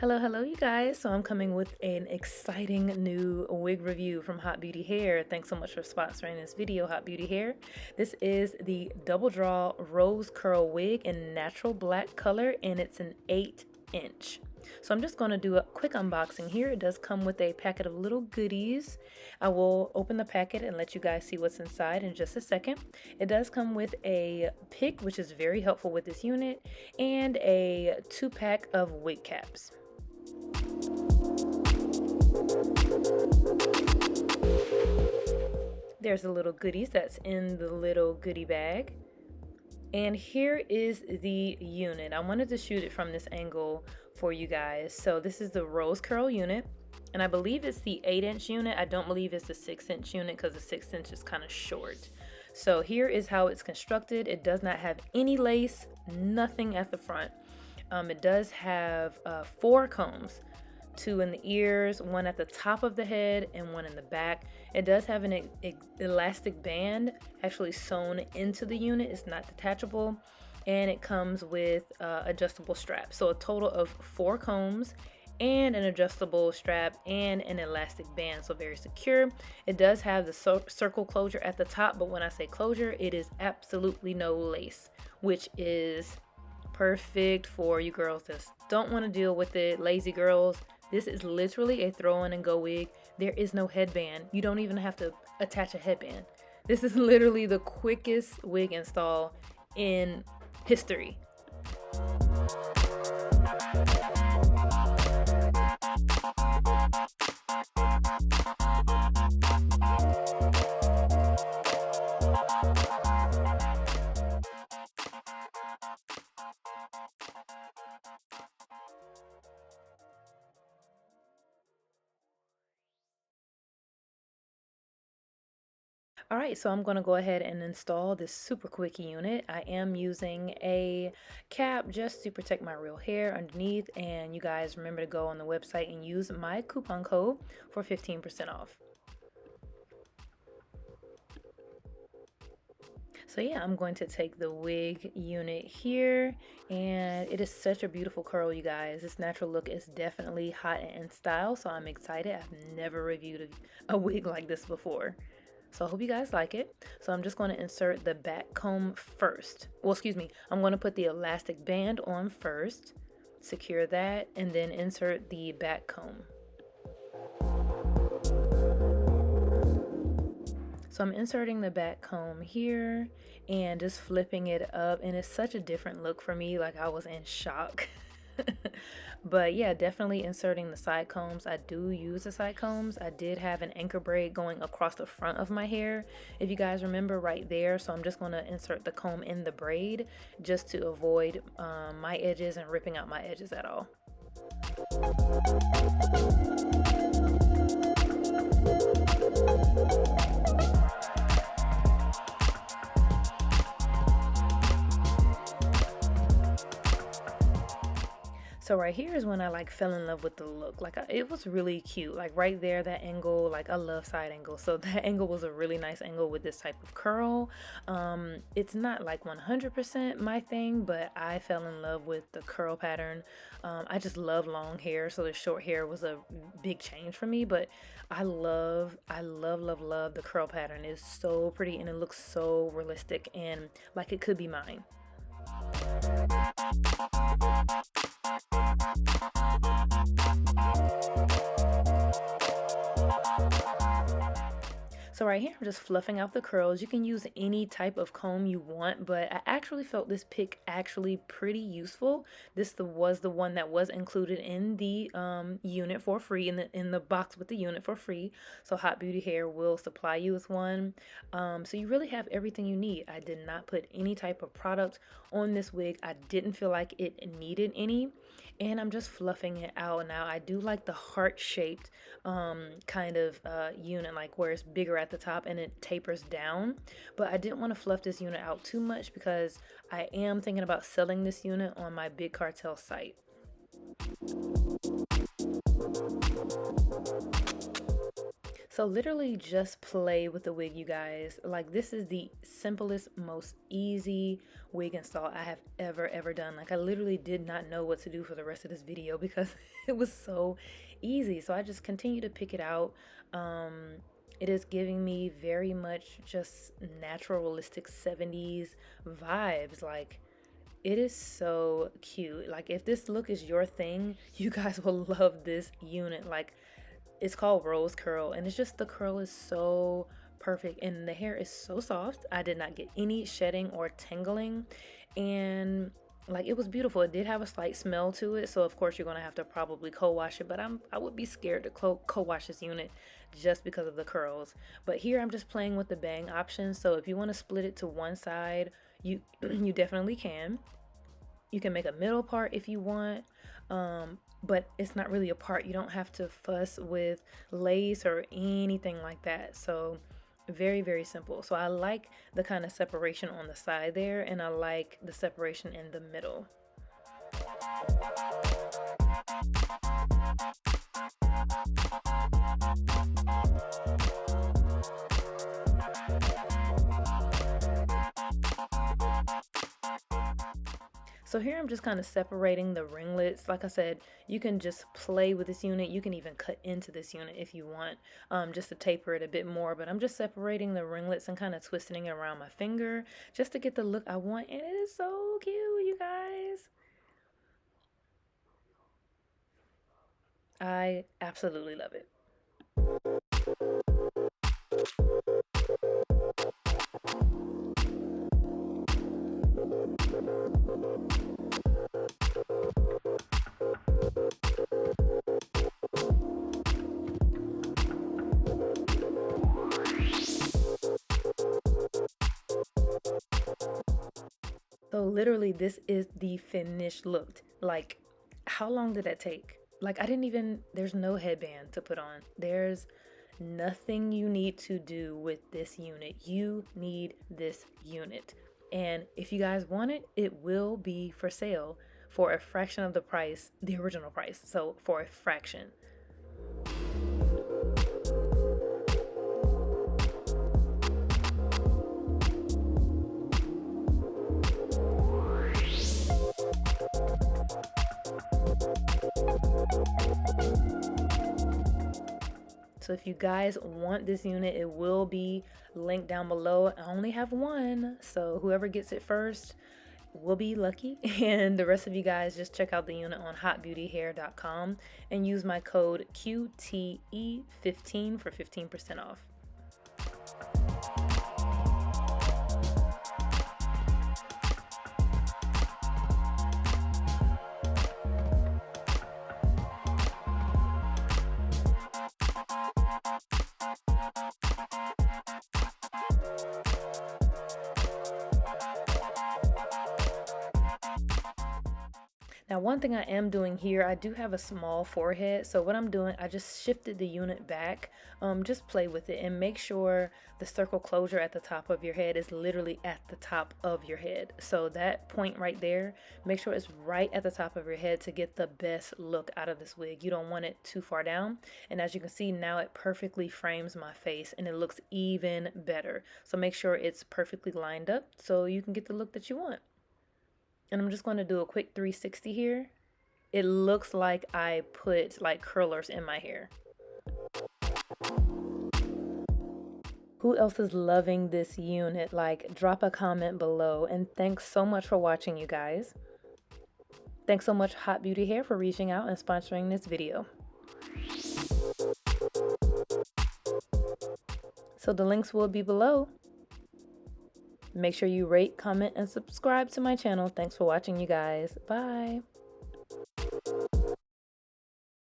Hello, you guys. So I'm coming with an exciting new wig review from Hotbeautyhair. Thanks so much for sponsoring this video, Hotbeautyhair. This is the Double Draw Rose Curl Wig in natural black color, and it's an 8-inch. So I'm just going to do a quick unboxing here. It does come with a packet of little goodies. I will open the packet and let you guys see what's inside in just a second. It does come with a pick, which is very helpful with this unit, and a 2-pack of wig caps. There's the little goodies that's in the little goodie bag. And here is the unit. I wanted to shoot it from this angle for you guys. So this is the rose curl unit, and I believe it's the 8-inch unit. I don't believe it's the 6-inch unit because the 6-inch is kind of short. So here is how it's constructed. It does not have any lace, nothing at the front. It does have 4 combs. 2 in the ears, 1 at the top of the head, and 1 in the back. It does have an elastic band actually sewn into the unit. It's not detachable, and it comes with adjustable straps. So a total of 4 combs and an adjustable strap and an elastic band, so very secure. It does have the circle closure at the top, but when I say closure, it is absolutely no lace, which is perfect for you girls that don't want to deal with it, lazy girls. This is literally a throw in and go wig. There is no headband. You don't even have to attach a headband. This is literally the quickest wig install in history. Alright, so I'm going to go ahead and install this super quick unit. I am using a cap just to protect my real hair underneath, and you guys remember to go on the website and use my coupon code for 15% off. So yeah, I'm going to take the wig unit here, and it is such a beautiful curl, you guys. This natural look is definitely hot and in style, so I'm excited. I've never reviewed a wig like this before. So I hope you guys like it. So I'm just going to insert the back comb first. Well, excuse me, I'm going to put the elastic band on first, secure that, and then insert the back comb. So I'm inserting the back comb here and just flipping it up, and it's such a different look for me, like I was in shock. But yeah, definitely inserting the side combs. I do use the side combs. I did have an anchor braid going across the front of my hair, if you guys remember, right there. So I'm just going to insert the comb in the braid just to avoid my edges and ripping out my edges at all. So right here is when I like fell in love with the look. Like it was really cute. Like right there, that angle, like I love side angles. So that angle was a really nice angle with this type of curl. It's not like 100% my thing, but I fell in love with the curl pattern. I just love long hair, so the short hair was a big change for me, but I love the curl pattern. It's so pretty and it looks so realistic and like it could be mine. So right here, I'm just fluffing out the curls. You can use any type of comb you want, but I actually felt this pick actually pretty useful. This was the one that was included in the unit for free, in the box with the unit for free. So Hotbeautyhair will supply you with one. So you really have everything you need. I did not put any type of product on this wig. I didn't feel like it needed any, and I'm just fluffing it out. Now I do like the heart-shaped kind of unit, like where it's bigger at the top and it tapers down, but I didn't want to fluff this unit out too much because I am thinking about selling this unit on my Big Cartel site. So literally just play with the wig, you guys. Like, this is the simplest, most easy wig install I have ever done. Like, I literally did not know what to do for the rest of this video because it was so easy. So I just continue to pick it out. It is giving me very much just natural, realistic 70s vibes. Like, it is so cute. Like, if this look is your thing, you guys will love this unit. Like, it's called rose curl, and it's just, the curl is so perfect and the hair is so soft. I did not get any shedding or tangling, and like, it was beautiful. It did have a slight smell to it, so of course you're gonna have to probably co-wash it, but I would be scared to co-wash this unit just because of the curls. But here I'm just playing with the bang option, so if you want to split it to one side, you you definitely can. You can make a middle part if you want, but it's not really a part. You don't have to fuss with lace or anything like that. So very simple. So I like the kind of separation on the side there, and I like the separation in the middle. So here I'm just kind of separating the ringlets. Like I said, you can just play with this unit. You can even cut into this unit if you want, just to taper it a bit more. But I'm just separating the ringlets and kind of twisting it around my finger just to get the look I want. And it is so cute, you guys. I absolutely love it. So literally this is the finished look. Like, how long did that take? Like, I didn't even, there's no headband to put on. There's nothing you need to do with this unit. You need this unit. And if you guys want it, it will be for sale for a fraction of the price, the original price. So for a fraction. So if you guys want this unit, it will be linked down below. I only have one, so whoever gets it first will be lucky. And the rest of you guys, just check out the unit on hotbeautyhair.com and use my code QTE15 for 15% off. Now, one thing I am doing here, I do have a small forehead, so what I'm doing, I just shifted the unit back. Just play with it and make sure the circle closure at the top of your head is literally at the top of your head. So that point right there, make sure it's right at the top of your head to get the best look out of this wig. You don't want it too far down. And as you can see now, it perfectly frames my face and it looks even better. So make sure it's perfectly lined up so you can get the look that you want. And I'm just going to do a quick 360 here. It looks like I put like curlers in my hair. Who else is loving this unit? Like, drop a comment below. And thanks so much for watching, you guys. Thanks so much, Hot Beauty Hair, for reaching out and sponsoring this video. So the links will be below. Make sure you rate, comment, and subscribe to my channel. Thanks for watching, you guys. Bye.